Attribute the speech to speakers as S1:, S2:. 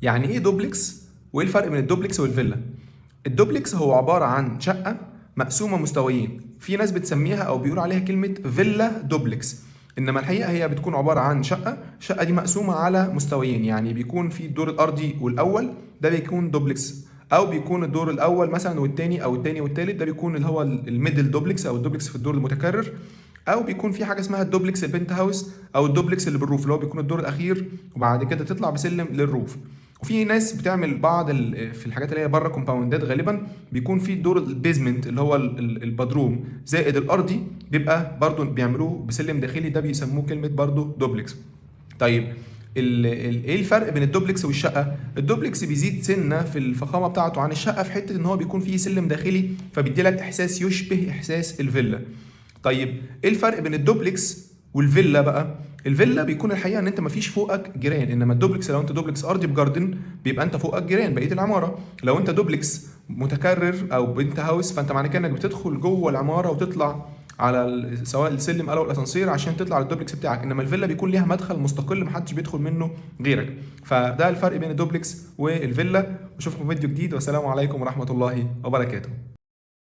S1: يعني ايه دوبلكس وايه الفرق بين الدوبلكس والفيلا؟ الدوبلكس هو عباره عن شقه مقسومه مستويين، في ناس بتسميها او بيقولوا عليها كلمه فيلا دوبلكس، انما الحقيقه هي بتكون عباره عن الشقه دي مقسومه على مستويين، يعني بيكون في الدور الارضي والاول ده بيكون دوبلكس، او بيكون الدور الاول مثلا والتاني او التاني والتالت ده بيكون اللي هو الميدل دوبلكس او الدوبلكس في الدور المتكرر، او بيكون في حاجه اسمها الدوبلكس البنت هاوس او الدوبلكس اللي بالروف اللي هو بيكون الدور الاخير وبعد كده تطلع بسلم للروف. وفي ناس بتعمل بعض في الحاجات اللي هي بره كومباوندات غالبا بيكون في الدور البيزمنت اللي هو البدروم زائد الارضي بيبقى برضو بيعملوه بسلم داخلي، ده بيسموه كلمه برضو دوبلكس. طيب ايه الفرق بين الدوبلكس والشقه؟ الدوبلكس بيزيد سنه في الفخامه بتاعته عن الشقه في حته ان هو بيكون فيه سلم داخلي فبيدي لك احساس يشبه احساس الفيلا. طيب ايه الفرق بين الدوبلكس والفيلا بقى؟ الفيلا بيكون الحقيقه ان انت مفيش فوقك جيران، انما الدوبلكس لو انت دوبلكس ارضي بجاردن بيبقى انت فوقك جيران بقيه العماره. لو انت دوبلكس متكرر او بنت هاوس فانت معنى كده انك بتدخل جوه العماره وتطلع على سواء السلم او الاسانسير عشان تطلع على الدوبلكس بتاعك، انما الفيلا بيكون ليها مدخل مستقل محدش بيدخل منه غيرك. فده الفرق بين الدوبلكس والفيلا. اشوفكم في فيديو جديد والسلام عليكم ورحمه الله وبركاته.